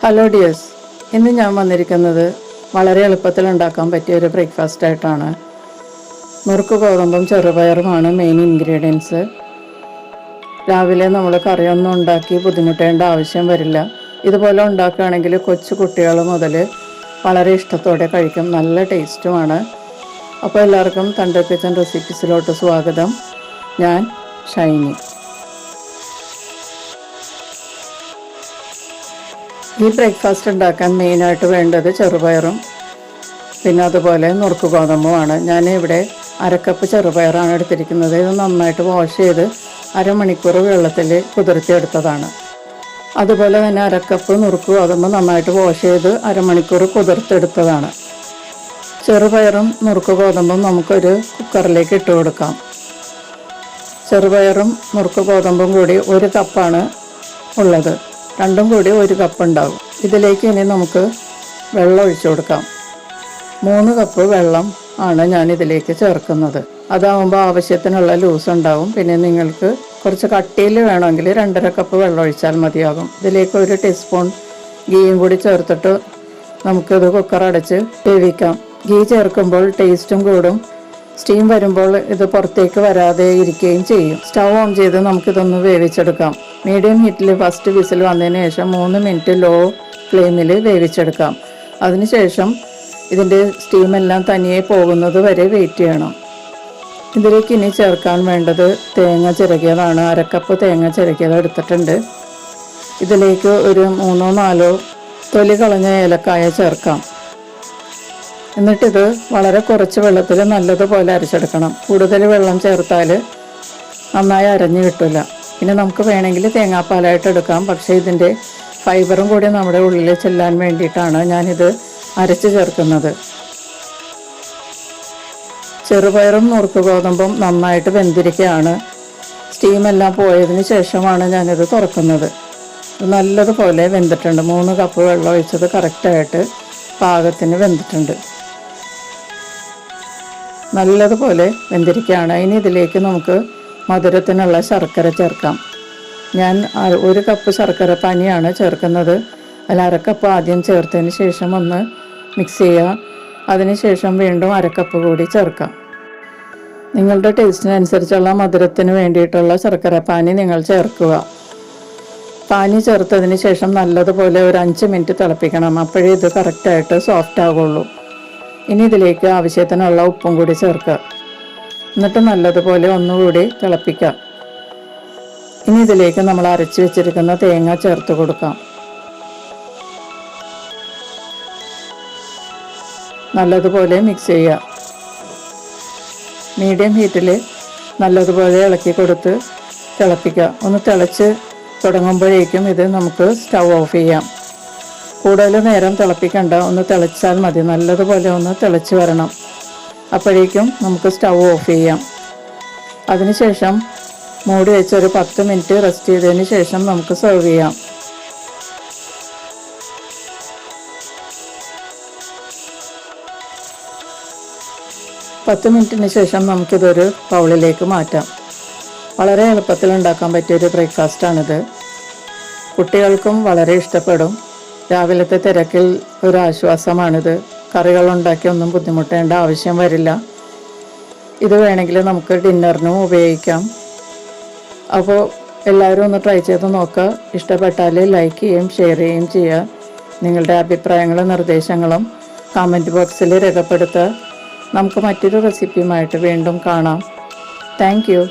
Hello dears, ഇന്ന് ഞാൻ വന്നിരിക്കുന്നത് വളരെ എളുപ്പത്തിൽ ഉണ്ടാക്കാൻ പറ്റിയ ഒരു ബ്രേക്ക്ഫാസ്റ്റ് ആയിട്ടാണ്. നുറുക്ക് ഗോതമ്പും ചെറുപയറുമാണ് മെയിൻ ഇൻഗ്രീഡിയൻസ്. രാവിലെ നമ്മൾ കറിയൊന്നും ഉണ്ടാക്കി ബുദ്ധിമുട്ടേണ്ട ആവശ്യം വരില്ല. ഇതുപോലെ ഉണ്ടാക്കുകയാണെങ്കിൽ കൊച്ചു കുട്ടികൾ മുതൽ വളരെ ഇഷ്ടത്തോടെ കഴിക്കും. നല്ല ടേസ്റ്റുമാണ്. അപ്പോൾ എല്ലാവർക്കും തൻ്റെ കിച്ചൻ റെസിപ്പീസിലോട്ട് സ്വാഗതം. ഞാൻ ഷൈനി. ഈ ബ്രേക്ക്ഫാസ്റ്റ് ഉണ്ടാക്കാൻ മെയിനായിട്ട് വേണ്ടത് ചെറുപയറും പിന്നെ അതുപോലെ നുറുക്ക് ഗോതമ്പുമാണ്. ഞാനിവിടെ അരക്കപ്പ് ചെറുപയറാണ് എടുത്തിരിക്കുന്നത്. ഇത് നന്നായിട്ട് വാഷ് ചെയ്ത് അരമണിക്കൂർ വെള്ളത്തിൽ കുതിർത്തിയെടുത്തതാണ്. അതുപോലെ തന്നെ അരക്കപ്പ് നുറുക്ക് ഗോതമ്പ് നന്നായിട്ട് വാഷ് ചെയ്ത് അരമണിക്കൂർ കുതിർത്തെടുത്തതാണ്. ചെറുപയറും നുറുക്ക് ഗോതമ്പും നമുക്കൊരു കുക്കറിലേക്ക് ഇട്ട് കൊടുക്കാം. ചെറുപയറും നുറുക്ക് ഗോതമ്പും കൂടി 1 കപ്പാണ് ഉള്ളത്. രണ്ടും കൂടി 1 കപ്പ് ഉണ്ടാകും. ഇതിലേക്ക് ഇനി നമുക്ക് വെള്ളം ഒഴിച്ചു കൊടുക്കാം. 3 കപ്പ് വെള്ളം ആണ് ഞാൻ ഇതിലേക്ക് ചേർക്കുന്നത്. അതാവുമ്പോൾ ആവശ്യത്തിനുള്ള ലൂസ് ഉണ്ടാവും. പിന്നെ നിങ്ങൾക്ക് കുറച്ച് കട്ടിയിൽ വേണമെങ്കിൽ 2.5 കപ്പ് വെള്ളം ഒഴിച്ചാൽ മതിയാകും. ഇതിലേക്ക് 1 ടീസ്പൂൺ ഗീയും കൂടി ചേർത്തിട്ട് നമുക്കിത് കുക്കർ അടച്ച് വേവിക്കാം. ഗീ ചേർക്കുമ്പോൾ ടേസ്റ്റും കൂടും. സ്റ്റീം വരുമ്പോൾ ഇത് പുറത്തേക്ക് വരാതെ ഇരിക്കുകയും ചെയ്യും. സ്റ്റൗ ഓൺ ചെയ്ത് നമുക്കിതൊന്ന് വേവിച്ചെടുക്കാം. മീഡിയം ഹീറ്റിൽ ഫസ്റ്റ് വിസിൽ വന്നതിന് ശേഷം 3 മിനിറ്റ് ലോ ഫ്ലെയിമിൽ വേവിച്ചെടുക്കാം. അതിനുശേഷം ഇതിൻ്റെ സ്റ്റീമെല്ലാം തനിയെ പോകുന്നത് വരെ വെയിറ്റ് ചെയ്യണം. ഇതിലേക്ക് ഇനി ചേർക്കാൻ വേണ്ടത് തേങ്ങ ചിരകിയതാണ്. അരക്കപ്പ് തേങ്ങ ചിരകിയത് എടുത്തിട്ടുണ്ട്. ഇതിലേക്ക് ഒരു 3-4 തൊലി കളഞ്ഞ ഏലക്കായ ചേർക്കാം. എന്നിട്ടിത് വളരെ കുറച്ച് വെള്ളത്തിൽ നല്ലതുപോലെ അരച്ചെടുക്കണം. കൂടുതൽ വെള്ളം ചേർത്താൽ നന്നായി അരഞ്ഞു കിട്ടില്ല. പിന്നെ നമുക്ക് വേണമെങ്കിൽ തേങ്ങാപ്പാലായിട്ട് എടുക്കാം. പക്ഷേ ഇതിൻ്റെ ഫൈബറും കൂടി നമ്മുടെ ഉള്ളിൽ ചെല്ലാൻ വേണ്ടിയിട്ടാണ് ഞാനിത് അരച്ച് ചേർക്കുന്നത്. ചെറുപയറും നുറുക്ക് ഗോതമ്പും നന്നായിട്ട് വെന്തിരിക്കുകയാണ്. സ്റ്റീമെല്ലാം പോയതിന് ശേഷമാണ് ഞാനിത് തുറക്കുന്നത്. ഇത് നല്ലതുപോലെ വെന്തിട്ടുണ്ട്. 3 കപ്പ് വെള്ളം ഒഴിച്ചത് കറക്റ്റായിട്ട് പാകത്തിന് വെന്തിട്ടുണ്ട്. നല്ലതുപോലെ വെന്തിരിക്കുകയാണ്. ഇനി ഇതിലേക്ക് നമുക്ക് മധുരത്തിനുള്ള ശർക്കര ചേർക്കാം. ഞാൻ 1 കപ്പ് ശർക്കര പാനിയാണ് ചേർക്കുന്നത്. അതിൽ 1/2 കപ്പ് ആദ്യം ചേർത്തതിന് ശേഷം ഒന്ന് മിക്സ് ചെയ്യുക. അതിനുശേഷം വീണ്ടും 1/2 കപ്പ് കൂടി ചേർക്കാം. നിങ്ങളുടെ ടേസ്റ്റിനനുസരിച്ചുള്ള മധുരത്തിന് വേണ്ടിയിട്ടുള്ള ശർക്കര പാനി നിങ്ങൾ ചേർക്കുക. പാനി ചേർത്തതിന് ശേഷം നല്ലതുപോലെ ഒരു 5 മിനിറ്റ് തിളപ്പിക്കണം. അപ്പോഴേ ഇത് കറക്റ്റായിട്ട് സോഫ്റ്റ് ആകുള്ളൂ. ഇനി ഇതിലേക്ക് ആവശ്യത്തിനുള്ള ഉപ്പും കൂടി ചേർക്കുക. എന്നിട്ട് നല്ലതുപോലെ ഒന്നുകൂടി തിളപ്പിക്കാം. ഇനി ഇതിലേക്ക് നമ്മൾ അരച്ച് വെച്ചിരിക്കുന്ന തേങ്ങ ചേർത്ത് കൊടുക്കാം. നല്ലതുപോലെ മിക്സ് ചെയ്യുക. മീഡിയം ഹീറ്റിൽ നല്ലതുപോലെ ഇളക്കി കൊടുത്ത് തിളപ്പിക്കുക. ഒന്ന് തിളച്ച് തുടങ്ങുമ്പോഴേക്കും ഇത് നമുക്ക് സ്റ്റൗ ഓഫ് ചെയ്യാം. കൂടുതൽ നേരം തിളപ്പിക്കണ്ട, ഒന്ന് തിളച്ചാൽ മതി. നല്ലതുപോലെ ഒന്ന് തിളച്ച് വരണം. അപ്പോഴേക്കും നമുക്ക് സ്റ്റൗ ഓഫ് ചെയ്യാം. അതിനുശേഷം മൂടി വെച്ച് ഒരു 10 മിനിറ്റ് റെസ്റ്റ് ചെയ്തതിന് ശേഷം നമുക്ക് സെർവ് ചെയ്യാം. പത്ത് മിനിറ്റിന് ശേഷം നമുക്കിതൊരു ബൗളിലേക്ക് മാറ്റാം. വളരെ എളുപ്പത്തിൽ ഉണ്ടാക്കാൻ പറ്റിയൊരു ബ്രേക്ക്ഫാസ്റ്റാണിത്. കുട്ടികൾക്കും വളരെ ഇഷ്ടപ്പെടും. രാവിലത്തെ തിരക്കിൽ ഒരു ആശ്വാസമാണിത്. കറികളുണ്ടാക്കി ഒന്നും ബുദ്ധിമുട്ടേണ്ട ആവശ്യം വരില്ല. ഇത് വേണമെങ്കിൽ നമുക്ക് ഡിന്നറിനും ഉപയോഗിക്കാം. അപ്പോൾ എല്ലാവരും ഒന്ന് ട്രൈ ചെയ്ത് നോക്കുക. ഇഷ്ടപ്പെട്ടാൽ ലൈക്ക് ചെയ്യുകയും ഷെയർ ചെയ്യുകയും ചെയ്യുക. നിങ്ങളുടെ അഭിപ്രായങ്ങളും നിർദ്ദേശങ്ങളും കമൻറ്റ് ബോക്സിൽ രേഖപ്പെടുത്തുക. നമുക്ക് മറ്റൊരു റെസിപ്പിയുമായിട്ട് വീണ്ടും കാണാം. Thank you.